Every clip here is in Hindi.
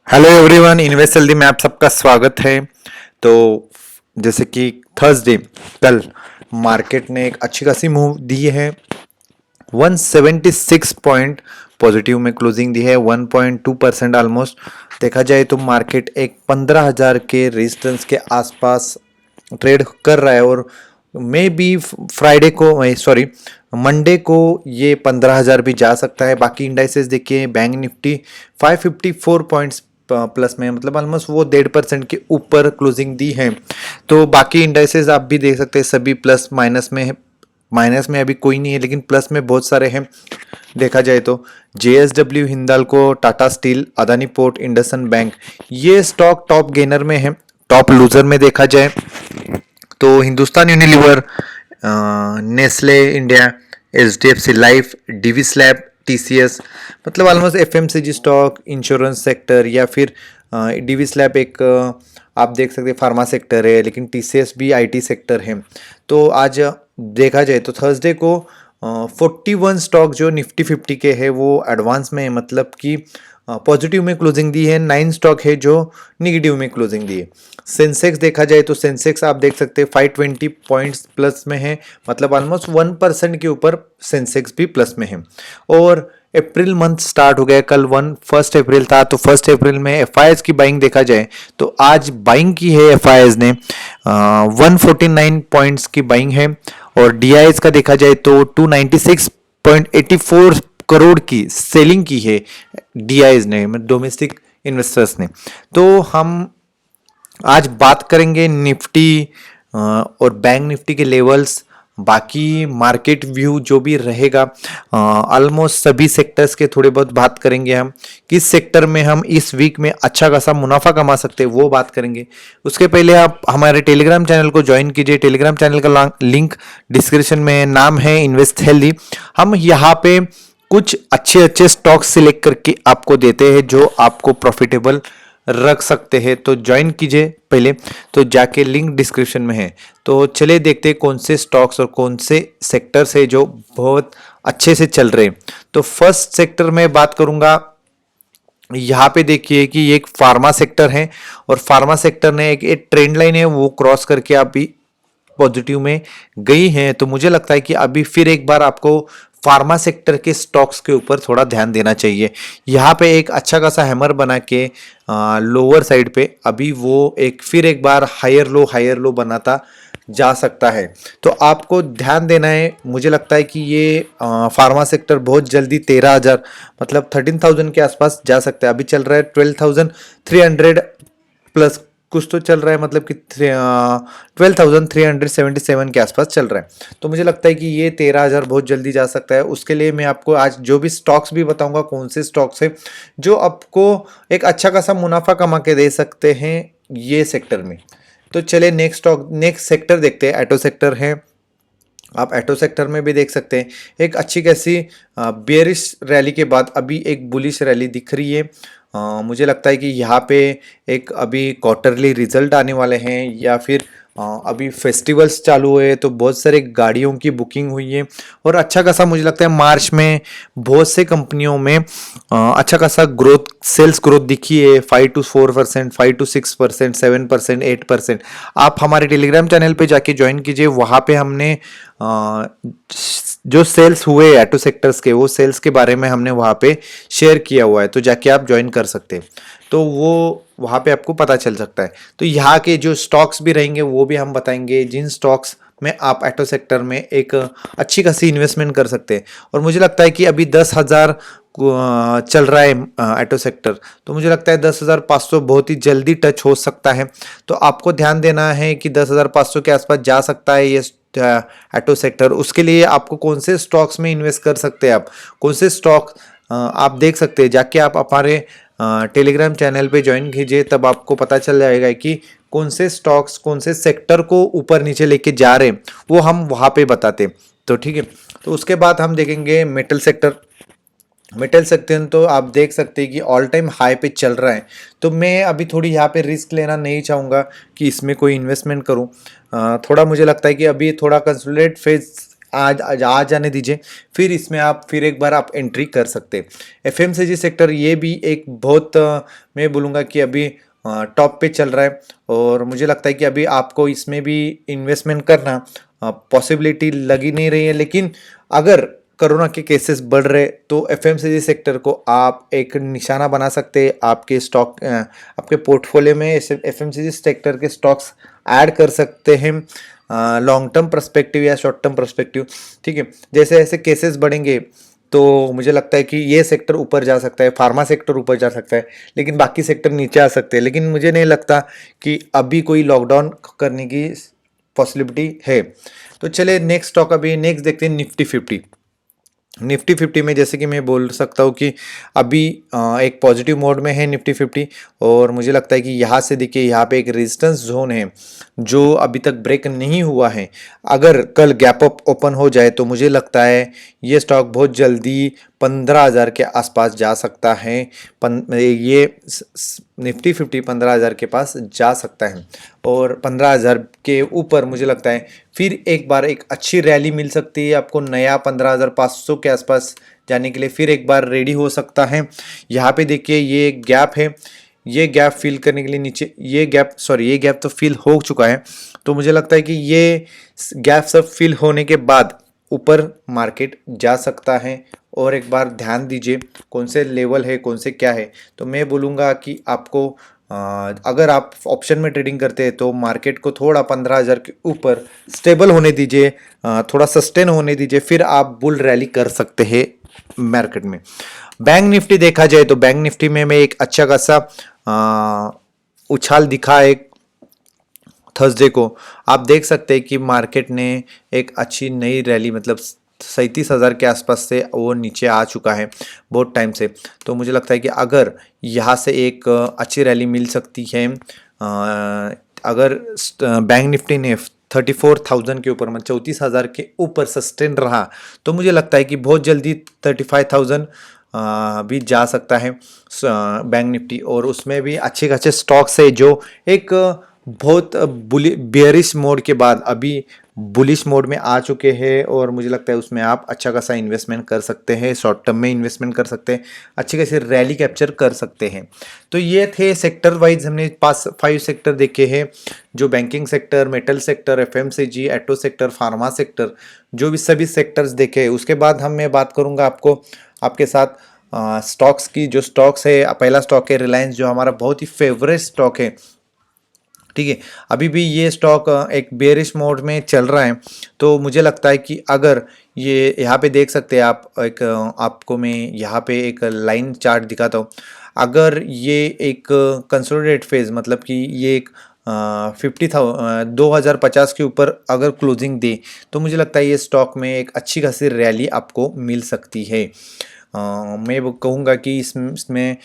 हेलो एवरीवन, इन्वेस्ट जल्दी में आप सबका स्वागत है। तो जैसे कि थर्सडे कल मार्केट ने एक अच्छी खासी मूव दी है। 176 पॉइंट पॉजिटिव में क्लोजिंग दी है, 1.2% ऑलमोस्ट। देखा जाए तो मार्केट एक 15,000 के रेजिस्टेंस के आसपास ट्रेड कर रहा है और मे बी फ्राइडे को, सॉरी, मंडे को ये 15,000 भी जा सकता है। बाकी इंडाइसेस देखिए, बैंक निफ्टी 554 पॉइंट्स प्लस में, मतलब ऑलमोस्ट वो 1.5% के ऊपर क्लोजिंग दी है। तो बाकी इंडाइसेस आप भी देख सकते हैं, सभी प्लस माइनस में है। माइनस में अभी कोई नहीं है, लेकिन प्लस में बहुत सारे हैं। देखा जाए तो JSW, Hindalco, Tata Steel, Adani Port, IndusInd Bank, ये स्टॉक टॉप गेनर में है। टॉप लूजर में देखा जाए तो Hindustan Unilever, Nestle India, HDFC Life, Divi's Lab, TCS, मतलब almost FMCG stock, insurance sector, या फिर डीवी स्लैब एक आप देख सकते हैं फार्मा सेक्टर है, लेकिन टीसीएस भी आईटी सेक्टर है। तो आज देखा जाए तो थर्सडे को 41 स्टॉक जो निफ्टी 50 के है वो एडवांस में है, मतलब कि पॉजिटिव में क्लोजिंग दी है। 9 स्टॉक है जो निगेटिव में क्लोजिंग दी है। सेंसेक्स देखा जाए तो सेंसेक्स आप देख सकते हैं 520 पॉइंट्स प्लस में है, मतलब ऑलमोस्ट 1% के ऊपर सेंसेक्स भी प्लस में है। और अप्रैल मंथ स्टार्ट हो गया, कल 1 अप्रैल था, तो 1 अप्रैल में एफआईएस की बाइंग देखा जाए तो आज बाइंग की है एफआईएस ने 149 पॉइंट्स की बाइंग है। और डीआईएस का देखा जाए तो 296.84 करोड़ की सेलिंग की है डीआईएस ने, डोमेस्टिक इन्वेस्टर्स ने। तो हम आज बात करेंगे निफ्टी और बैंक निफ्टी के लेवल्स, बाकी मार्केट व्यू जो भी रहेगा, ऑलमोस्ट सभी सेक्टर्स के थोड़े बहुत बात करेंगे। हम किस सेक्टर में हम इस वीक में अच्छा खासा मुनाफा कमा सकते हैं वो बात करेंगे। उसके पहले आप हमारे टेलीग्राम चैनल को ज्वाइन कीजिए। टेलीग्राम चैनल का लिंक डिस्क्रिप्शन में, नाम है इन्वेस्ट हेल्दी। हम यहाँ पे कुछ अच्छे अच्छे स्टॉक्स सिलेक्ट करके आपको देते हैं जो आपको प्रॉफिटेबल रख सकते हैं। तो ज्वाइन कीजिए पहले, तो जाके लिंक डिस्क्रिप्शन में है। तो चलिए देखते हैं कौन से स्टॉक्स और कौन से सेक्टर्स है जो बहुत अच्छे से चल रहे हैं। तो फर्स्ट सेक्टर में बात करूंगा। यहाँ पे देखिए कि ये एक फार्मा सेक्टर है और फार्मा सेक्टर ने एक ट्रेंड लाइन है वो क्रॉस करके अभी पॉजिटिव में गई है। तो मुझे लगता है कि अभी फिर एक बार आपको फार्मा सेक्टर के स्टॉक्स के ऊपर थोड़ा ध्यान देना चाहिए। यहाँ पे एक अच्छा खासा हैमर बना के लोअर साइड पे अभी वो फिर एक बार हायर लो बनाता जा सकता है। तो आपको ध्यान देना है। मुझे लगता है कि ये फार्मा सेक्टर बहुत जल्दी 13,000, मतलब 13,000 के आसपास जा सकता है। अभी चल रहा है 12,300 प्लस कुछ तो चल रहा है, मतलब कि 12,377 के आसपास चल रहा है। तो मुझे लगता है कि ये 13,000 बहुत जल्दी जा सकता है। उसके लिए मैं आपको आज जो भी स्टॉक्स भी बताऊंगा, कौन से स्टॉक्स है जो आपको एक अच्छा खासा मुनाफा कमा के दे सकते हैं ये सेक्टर में। तो चले नेक्स्ट सेक्टर देखते हैं। ऑटो सेक्टर है। आप ऑटो सेक्टर में भी देख सकते हैं एक अच्छी खासी बेरिश रैली के बाद अभी एक बुलिश रैली दिख रही है। मुझे लगता है कि यहाँ पे एक अभी क्वार्टरली रिजल्ट आने वाले हैं, या फिर अभी फेस्टिवल्स चालू हुए तो बहुत सारे गाड़ियों की बुकिंग हुई है। और अच्छा खासा मुझे लगता है मार्च में बहुत से कंपनियों में अच्छा खासा सेल्स ग्रोथ दिखी है। 5 to 4%, 5 to 6%, 7%, 8%। आप हमारे टेलीग्राम चैनल पे जाके ज्वाइन कीजिए। वहाँ पे हमने जो सेल्स हुए ऑटो सेक्टर्स के, वो सेल्स के बारे में हमने वहाँ पे शेयर किया हुआ है, तो जाके आप ज्वाइन कर सकते हैं। तो वो वहाँ पे आपको पता चल सकता है। तो यहाँ के जो स्टॉक्स भी रहेंगे वो भी हम बताएंगे, जिन स्टॉक्स में आप ऑटो सेक्टर में एक अच्छी खासी इन्वेस्टमेंट कर सकते हैं। और मुझे लगता है कि अभी 10,000 चल रहा है ऑटो सेक्टर, तो मुझे लगता है 10,500 बहुत ही जल्दी टच हो सकता है। तो आपको ध्यान देना है कि 10,500 के आसपास जा सकता है ये ऑटो सेक्टर। उसके लिए आपको कौन से स्टॉक्स में इन्वेस्ट कर सकते हैं, आप कौन से स्टॉक आप देख सकते हैं। जाके आप हमारे टेलीग्राम चैनल पे ज्वाइन कीजिए, तब आपको पता चल जाएगा कि कौन से स्टॉक्स कौन से सेक्टर को ऊपर नीचे लेके जा रहे हैं, वो हम वहाँ पे बताते हैं। तो ठीक है। तो उसके बाद हम देखेंगे मेटल सेक्टर। मेटल सेक्टर तो आप देख सकते हैं कि ऑल टाइम हाई पे चल रहा है। तो मैं अभी थोड़ी यहाँ पे रिस्क लेना नहीं चाहूँगा कि इसमें कोई इन्वेस्टमेंट करूँ। थोड़ा मुझे लगता है कि अभी थोड़ा कंसोलिडेट फेज आज आज आ जाने दीजिए, फिर इसमें आप फिर एक बार आप एंट्री कर सकते हैं। एफएमसीजी सेक्टर ये भी एक बहुत मैं बोलूँगा कि अभी टॉप पे चल रहा है, और मुझे लगता है कि अभी आपको इसमें भी इन्वेस्टमेंट करना पॉसिबिलिटी लगी नहीं रही है। लेकिन अगर कोरोना के केसेस बढ़ रहे तो एफएमसीजी सेक्टर को आप एक निशाना बना सकते हैं, आपके स्टॉक आपके पोर्टफोलियो में एफएमसीजी सेक्टर के स्टॉक्स ऐड कर सकते हैं लॉन्ग टर्म पर्सपेक्टिव या शॉर्ट टर्म पर्सपेक्टिव। ठीक है, जैसे जैसे केसेस बढ़ेंगे तो मुझे लगता है कि ये सेक्टर ऊपर जा सकता है, फार्मा सेक्टर ऊपर जा सकता है, लेकिन बाकी सेक्टर नीचे आ सकते हैं। लेकिन मुझे नहीं लगता कि अभी कोई लॉकडाउन करने की पॉसिबिलिटी है। तो चले नेक्स्ट स्टॉक, अभी नेक्स्ट देखते हैं निफ्टी 50। निफ्टी 50 में जैसे कि मैं बोल सकता हूँ कि अभी एक पॉजिटिव मोड में है निफ्टी 50, और मुझे लगता है कि यहाँ से देखिए यहाँ पे एक रेजिस्टेंस जोन है जो अभी तक ब्रेक नहीं हुआ है। अगर कल गैप अप ओपन हो जाए तो मुझे लगता है ये स्टॉक बहुत जल्दी 15,000 के आसपास जा सकता है। ये निफ्टी 50 15,000 के पास जा सकता है, और 15,000 के ऊपर मुझे लगता है फिर एक बार एक अच्छी रैली मिल सकती है आपको, नया 15,500 के आसपास जाने के लिए फिर एक बार रेडी हो सकता है। यहाँ पे देखिए ये गैप है, ये गैप फिल करने के लिए नीचे ये गैप तो फिल हो चुका है। तो मुझे लगता है कि ये गैप सब फिल होने के बाद ऊपर मार्केट जा सकता है। और एक बार ध्यान दीजिए कौन से लेवल है, कौन से क्या है। तो मैं बोलूँगा कि आपको अगर आप ऑप्शन में ट्रेडिंग करते हैं तो मार्केट को थोड़ा 15,000 के ऊपर स्टेबल होने दीजिए, थोड़ा सस्टेन होने दीजिए, फिर आप बुल रैली कर सकते हैं मार्केट में। बैंक निफ्टी देखा जाए तो बैंक निफ्टी में मैं एक अच्छा खासा उछाल दिखा एक थर्सडे को। आप देख सकते हैं कि मार्केट ने एक अच्छी नई रैली, मतलब 37,000 के आसपास से वो नीचे आ चुका है बहुत टाइम से। तो मुझे लगता है कि अगर यहाँ से एक अच्छी रैली मिल सकती है, अगर बैंक निफ्टी ने 34,000 के ऊपर, मतलब 34,000 के ऊपर सस्टेन रहा तो मुझे लगता है कि बहुत जल्दी 35,000 भी जा सकता है बैंक निफ्टी। और उसमें भी अच्छे खासे स्टॉक्स है जो एक बहुत बेयरिश मोड के बाद अभी बुलिश मोड में आ चुके हैं, और मुझे लगता है उसमें आप अच्छा खासा इन्वेस्टमेंट कर सकते हैं, शॉर्ट टर्म में इन्वेस्टमेंट कर सकते हैं, अच्छी खासी रैली कैप्चर कर सकते हैं। तो ये थे सेक्टर वाइज हमने 5 सेक्टर देखे हैं, जो banking sector, metal sector, FMCG, auto sector, pharma sector, जो भी सभी सेक्टर्स देखे। उसके बाद मैं बात करूँगा आपके साथ स्टॉक्स की। जो स्टॉक्स है, पहला स्टॉक है रिलायंस, जो हमारा बहुत ही फेवरेट स्टॉक है। ठीक है, अभी भी ये स्टॉक एक बेरिश मोड में चल रहा है। तो मुझे लगता है कि अगर ये यहाँ पे देख सकते हैं आप, एक आपको मैं यहाँ पे एक लाइन चार्ट दिखाता हूँ। अगर ये एक कंसोलिडेट फेज, मतलब कि ये एक 2050 के ऊपर अगर क्लोजिंग दे तो मुझे लगता है ये स्टॉक में एक अच्छी खासी रैली आपको मिल सकती है। मैं वो कहूँगा कि इसमें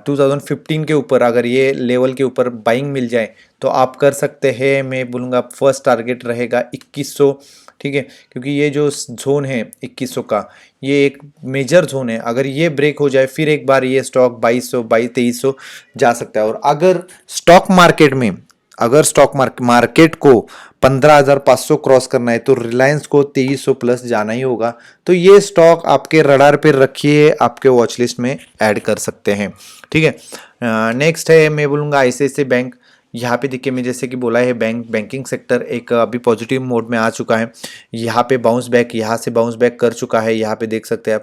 2015 के ऊपर अगर ये लेवल के ऊपर बाइंग मिल जाए तो आप कर सकते हैं। मैं बोलूँगा फर्स्ट टारगेट रहेगा 2100। ठीक है, क्योंकि ये जो जोन है 2100 का, ये एक मेजर जोन है। अगर ये ब्रेक हो जाए फिर एक बार ये स्टॉक 2200 2300 जा सकता है। और अगर स्टॉक मार्केट को 15,500 क्रॉस करना है तो रिलायंस को 2300 प्लस जाना ही होगा। तो ये स्टॉक आपके रडार पे रखिए, आपके वॉच लिस्ट में ऐड कर सकते हैं। ठीक है, नेक्स्ट है मैं बोलूँगा आईसीआईसीआई बैंक। यहाँ पे देखिए मैं जैसे कि बोला है बैंकिंग सेक्टर एक अभी पॉजिटिव मोड में आ चुका है। यहाँ पे यहाँ से बाउंस बैक कर चुका है। यहाँ पे देख सकते हैं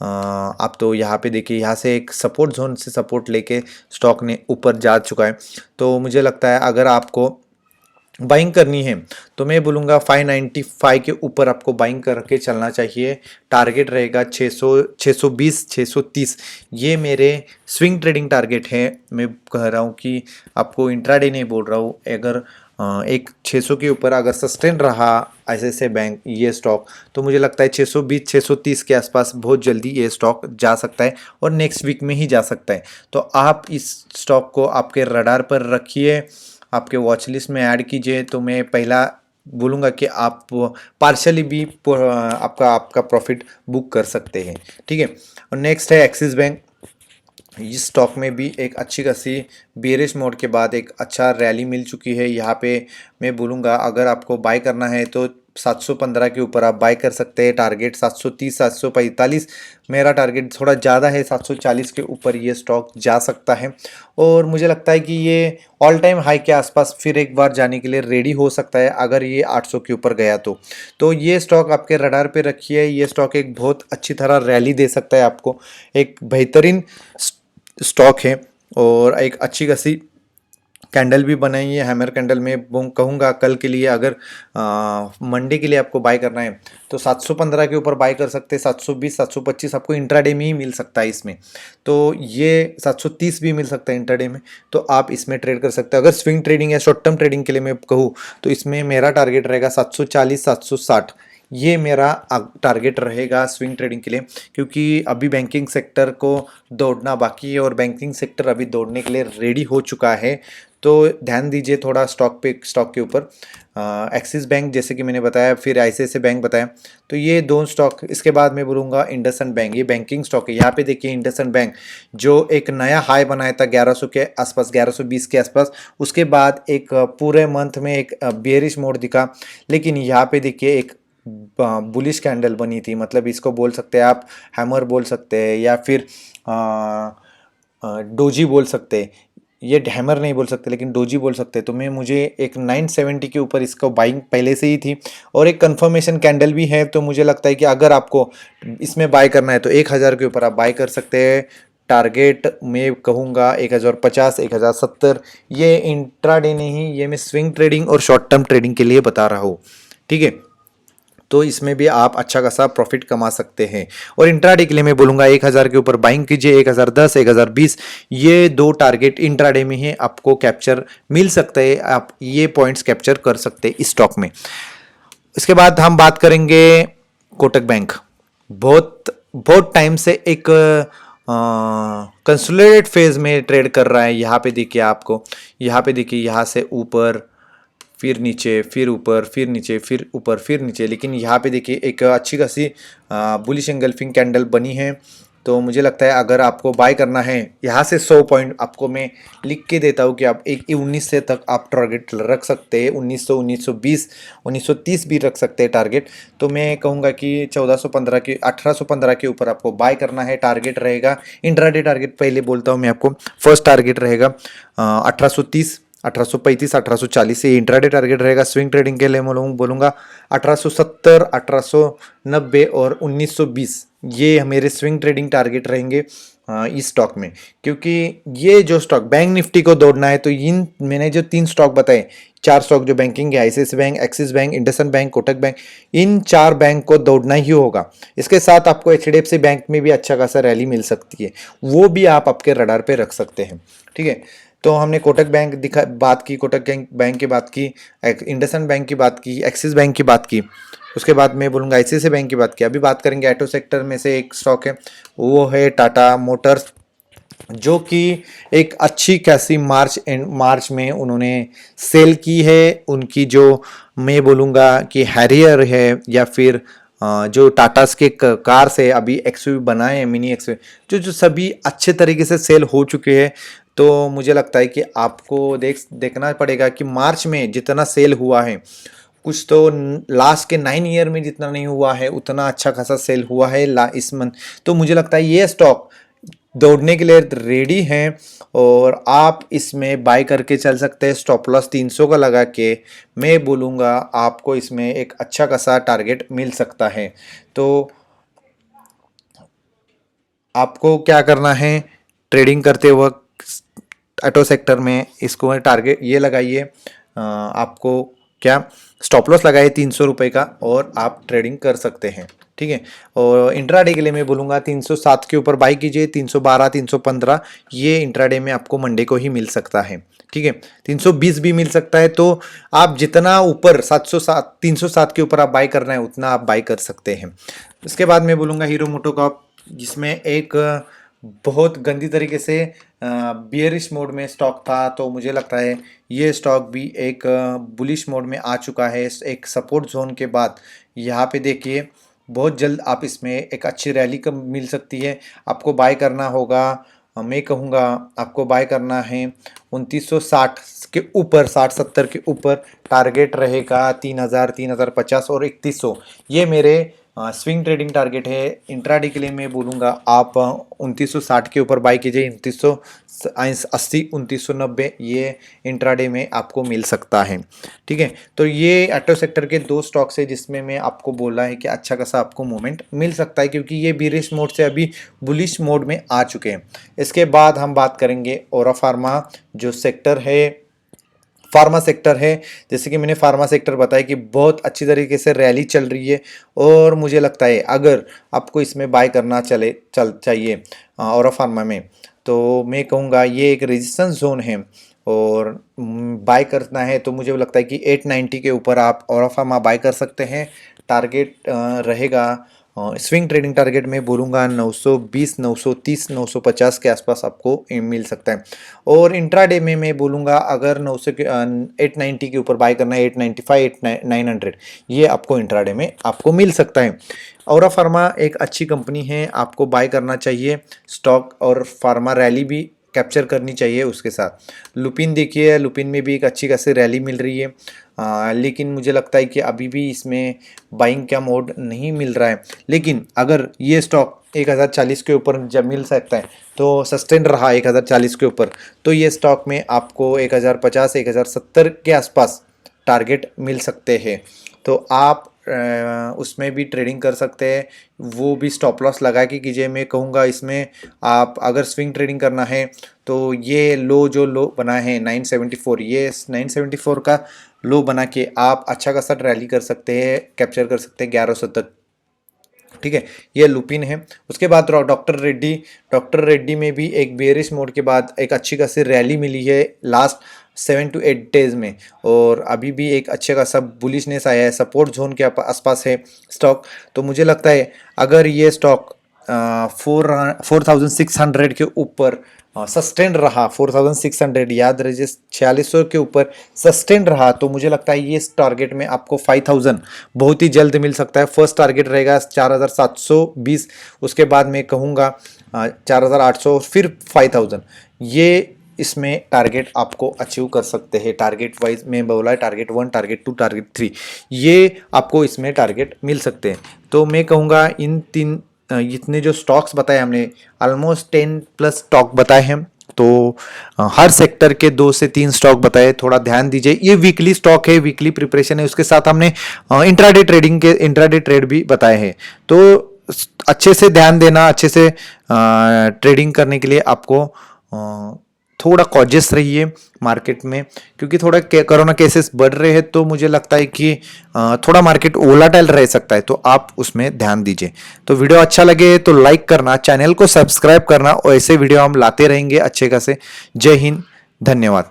आप तो यहाँ पे देखिए यहाँ से एक सपोर्ट जोन से सपोर्ट लेके स्टॉक ने ऊपर जा चुका है। तो मुझे लगता है अगर आपको बाइंग करनी है तो मैं बोलूँगा 595 के ऊपर आपको बाइंग करके चलना चाहिए। टारगेट रहेगा 620 630। ये मेरे स्विंग ट्रेडिंग टारगेट है। मैं कह रहा हूँ कि आपको इंट्राडे नहीं बोल रहा हूँ। अगर एक 600 के ऊपर अगर सस्टेन रहा आईसीआईसीआई बैंक ये स्टॉक, तो मुझे लगता है 620 630 के आसपास बहुत जल्दी ये स्टॉक जा सकता है, और नेक्स्ट वीक में ही जा सकता है। तो आप इस स्टॉक को आपके रडार पर रखिए, आपके वॉच लिस्ट में ऐड कीजिए। तो मैं पहला बोलूँगा कि आप पार्शली भी आपका प्रॉफिट बुक कर सकते हैं। ठीक है, और नेक्स्ट है एक्सिस बैंक। इस स्टॉक में भी एक अच्छी खासी बेरिश मोड के बाद एक अच्छा रैली मिल चुकी है। यहाँ पे मैं बोलूँगा अगर आपको बाय करना है तो 715 के ऊपर आप बाय कर सकते हैं। टारगेट 730 745, मेरा टारगेट थोड़ा ज़्यादा है, 740 के ऊपर ये स्टॉक जा सकता है और मुझे लगता है कि ये ऑल टाइम हाई के आसपास फिर एक बार जाने के लिए रेडी हो सकता है अगर ये 800 के ऊपर गया तो ये स्टॉक आपके रडार पे रखिए। ये स्टॉक एक बहुत अच्छी तरह रैली दे सकता है आपको, एक बेहतरीन स्टॉक है और एक अच्छी खासी कैंडल भी बनाई है हैमर कैंडल में। कहूँगा कल के लिए अगर मंडे के लिए आपको बाय करना है तो 715 के ऊपर बाय कर सकते हैं। 720 725 आपको इंट्राडे में ही मिल सकता है इसमें, तो ये 730 भी मिल सकता है इंट्राडे में, तो आप इसमें ट्रेड कर सकते हैं। अगर स्विंग ट्रेडिंग या शॉर्ट टर्म ट्रेडिंग के लिए मैं कहूँ तो इसमें मेरा टारगेट रहेगा 740 760, ये मेरा टारगेट रहेगा स्विंग ट्रेडिंग के लिए, क्योंकि अभी बैंकिंग सेक्टर को दौड़ना बाकी है और बैंकिंग सेक्टर अभी दौड़ने के लिए रेडी हो चुका है। तो ध्यान दीजिए थोड़ा स्टॉक के ऊपर। एक्सिस बैंक जैसे कि मैंने बताया, फिर ICICI बैंक बताया, तो ये दो स्टॉक। इसके बाद मैं बोलूँगा इंडसइंड बैंक, ये बैंकिंग स्टॉक है। यहाँ पे देखिए इंडसइंड बैंक जो एक नया हाई बनाया था 1100 के आसपास, 1120 के आसपास, उसके बाद एक पूरे मंथ में एक बेयरिश मोड दिखा, लेकिन यहाँ पे देखिए एक बुलिश कैंडल बनी थी। मतलब इसको बोल सकते हैं आप, हैमर बोल सकते हैं या फिर डोजी बोल सकते हैं। ये हैमर नहीं बोल सकते लेकिन डोजी बोल सकते हैं। तो मैं मुझे एक 970 के ऊपर इसको बाइंग पहले से ही थी और एक कंफर्मेशन कैंडल भी है, तो मुझे लगता है कि अगर आपको इसमें बाय करना है तो 1000 के ऊपर आप बाय कर सकते हैं। टारगेट मैं कहूँगा 1050 1070, ये इंट्राडे नहीं, ये मैं स्विंग ट्रेडिंग और शॉर्ट टर्म ट्रेडिंग के लिए बता रहा हूँ, ठीक है। तो इसमें भी आप अच्छा खासा प्रॉफिट कमा सकते हैं। और इंट्राडे के लिए मैं बोलूँगा 1000 के ऊपर बाइंग कीजिए, 1010 1020, ये दो टारगेट इंट्राडे में ही आपको कैप्चर मिल सकता है, आप ये पॉइंट्स कैप्चर कर सकते हैं इस स्टॉक में। इसके बाद हम बात करेंगे कोटक बैंक। बहुत बहुत टाइम से एक कंसोलिडेट फेज में ट्रेड कर रहा है। यहाँ पे देखिए आपको, यहाँ पे देखिए, यहाँ से ऊपर फिर नीचे, फिर ऊपर, फिर नीचे, फिर ऊपर, फिर नीचे, लेकिन यहाँ पे देखिए एक अच्छी खासी बुलिश एंगल्फिंग कैंडल बनी है। तो मुझे लगता है अगर आपको बाय करना है, यहाँ से 100 पॉइंट आपको मैं लिख के देता हूँ कि आप एक 19 से तक आप टारगेट रख सकते हैं। 1900 1920 1930 भी रख सकते हैं टारगेट। तो मैं कहूँगा कि 1415 के 1815 के ऊपर आपको बाय करना है। टारगेट रहेगा इंट्राडे टारगेट, पहले बोलता हूँ मैं आपको, फर्स्ट टारगेट रहेगा 1830 1835 1840, ये इंट्राडे टारगेट रहेगा। स्विंग ट्रेडिंग के लिए बोलूँगा 1870 1890 और 1920, ये मेरे स्विंग ट्रेडिंग टारगेट रहेंगे इस स्टॉक में। क्योंकि ये जो स्टॉक बैंक निफ्टी को दौड़ना है तो इन मैंने जो 3 स्टॉक बताए, 4 स्टॉक जो बैंकिंग है, ICICI Bank, Axis Bank, IndusInd Bank, Kotak Bank, इन 4 बैंक को दौड़ना ही होगा। इसके साथ आपको HDFC बैंक में भी अच्छा खासा रैली मिल सकती है, वो भी आप आपके रडार पे रख सकते हैं, ठीक है। तो हमने कोटक बैंक बात की, कोटक बैंक की बात की, इंडसइंड बैंक की बात की, एक्सिस बैंक की बात की, उसके बाद मैं बोलूँगा ICICI बैंक की बात की। अभी बात करेंगे ऑटो सेक्टर में से एक स्टॉक है, वो है टाटा मोटर्स, जो कि एक अच्छी खासी मार्च में उन्होंने सेल की है। उनकी जो मैं बोलूँगा कि हैरियर है या फिर जो टाटास के कार्स है, अभी XUV बनाए हैं, मिनी XUV, जो सभी अच्छे तरीके से सेल हो चुके हैं। तो मुझे लगता है कि आपको देखना पड़ेगा कि मार्च में जितना सेल हुआ है, कुछ तो लास्ट के 9 ईयर में जितना नहीं हुआ है उतना अच्छा खासा सेल हुआ है इस मंथ। तो मुझे लगता है ये स्टॉक दौड़ने के लिए रेडी हैं और आप इसमें बाय करके चल सकते हैं। स्टॉप लॉस 300 का लगा के मैं बोलूँगा आपको इसमें एक अच्छा खासा टारगेट मिल सकता है। तो आपको क्या करना है, ट्रेडिंग करते वक्त ऑटो सेक्टर में इसको टारगेट ये लगाइए, आपको क्या स्टॉप लॉस लगाइए 300 रुपये का और आप ट्रेडिंग कर सकते हैं, ठीक है। और इंट्राडे के लिए मैं बोलूँगा 307 के ऊपर बाई कीजिए, 312 315, ये इंट्राडे में आपको मंडे को ही मिल सकता है, ठीक है। 320 भी मिल सकता है। तो आप जितना ऊपर 707 307 के ऊपर आप बाई करना है उतना आप बाई कर सकते हैं। उसके बाद मैं बोलूँगा हीरो मोटोकॉर्प, जिसमें एक बहुत गंदी तरीके से बियरिश मोड में स्टॉक था। तो मुझे लगता है ये स्टॉक भी एक बुलिश मोड में आ चुका है। एक सपोर्ट जोन के बाद यहाँ पे देखिए बहुत जल्द आप इसमें एक अच्छी रैली का मिल सकती है। आपको बाय करना होगा मैं कहूँगा आपको बाय करना है 2960 के ऊपर, 60-70 के ऊपर टारगेट रहेगा 3000, 3050 और 3100। ये मेरे स्विंग ट्रेडिंग टारगेट है। इंट्राडे के लिए मैं बोलूँगा आप 2960 के ऊपर बाय कीजिए, 2980, 2990 ये इंट्राडे में आपको मिल सकता है। ठीक है, तो ये ऑटो सेक्टर के 2 स्टॉक्स है जिसमें मैं आपको बोला है कि अच्छा खासा आपको मूवमेंट मिल सकता है, क्योंकि ये बीरिश मोड से अभी बुलिश मोड में आ चुके हैं। इसके बाद हम बात करेंगे औरा फार्मा जो सेक्टर है, फार्मा सेक्टर है। जैसे कि मैंने फार्मा सेक्टर बताया कि बहुत अच्छी तरीके से रैली चल रही है, और मुझे लगता है अगर आपको इसमें बाय करना चाहिए औरा फार्मा में, तो मैं कहूँगा ये एक रेजिस्टेंस जोन है, और बाय करना है तो मुझे लगता है कि 890 के ऊपर आप औरा फार्मा बाय कर सकते हैं। टारगेट रहेगा, स्विंग ट्रेडिंग टारगेट में बोलूँगा 920, 930, 950 के आसपास आपको मिल सकता है। और इंट्राडे में मैं बोलूँगा अगर 890 के ऊपर बाय करना है, 895, 900 ये आपको इंट्राडे में आपको मिल सकता है। औरा फार्मा एक अच्छी कंपनी है, आपको बाय करना चाहिए स्टॉक, और फार्मा रैली भी कैप्चर करनी चाहिए उसके साथ। लुपिन देखिए, लुपिन में भी एक अच्छी खासी रैली मिल रही है, लेकिन मुझे लगता है कि अभी भी इसमें बाइंग का मोड नहीं मिल रहा है। लेकिन अगर ये स्टॉक 1040 के ऊपर जब मिल सकता है तो सस्टेन रहा 1040 के ऊपर, तो ये स्टॉक में आपको 1050, 1070 के आसपास टारगेट मिल सकते हैं। तो आप उसमें भी ट्रेडिंग कर सकते हैं, वो भी स्टॉप लॉस लगा के कीजिए। मैं कहूँगा इसमें आप अगर स्विंग ट्रेडिंग करना है तो ये जो लो बना है 974, ये 974 का लो बना के आप अच्छा खासा रैली कर सकते हैं, कैप्चर कर सकते हैं 1100 तक। ठीक है, ये लुपिन है। उसके बाद डॉक्टर रेड्डी में भी एक बेरिश मोड के बाद एक अच्छी खासी रैली मिली है लास्ट 7 to 8 डेज में, और अभी भी एक अच्छे खासा बुलिशनेस आया है, सपोर्ट जोन के आसपास है स्टॉक। तो मुझे लगता है अगर ये स्टॉक 4600 के ऊपर सस्टेन रहा, 4600 याद रहिए, 4600 के ऊपर सस्टेन रहा, तो मुझे लगता है ये इस टारगेट में आपको 5000 बहुत ही जल्द मिल सकता है। फर्स्ट टारगेट रहेगा 4720, उसके बाद मैं कहूँगा 4800, फिर 5000, ये इसमें टारगेट आपको अचीव कर सकते हैं। टारगेट वाइज में बोला है, टारगेट 1, टारगेट 2, टारगेट 3, ये आपको इसमें टारगेट मिल सकते हैं। तो मैं कहूँगा इन इतने जो स्टॉक्स बताए हमने, ऑलमोस्ट 10+ स्टॉक बताए हैं, तो हर सेक्टर के 2 से 3 स्टॉक बताए, थोड़ा ध्यान दीजिए। ये वीकली स्टॉक है, वीकली प्रिपरेशन है, उसके साथ हमने इंट्राडे ट्रेड भी बताए हैं। तो अच्छे से ध्यान देना, अच्छे से ट्रेडिंग करने के लिए आपको थोड़ा कॉशियस रहिए मार्केट में, क्योंकि थोड़ा कोरोना केसेस बढ़ रहे हैं, तो मुझे लगता है कि थोड़ा मार्केट वोलेटाइल रह सकता है, तो आप उसमें ध्यान दीजिए। तो वीडियो अच्छा लगे तो लाइक करना, चैनल को सब्सक्राइब करना, और ऐसे वीडियो हम लाते रहेंगे अच्छे खासे। जय हिंद, धन्यवाद।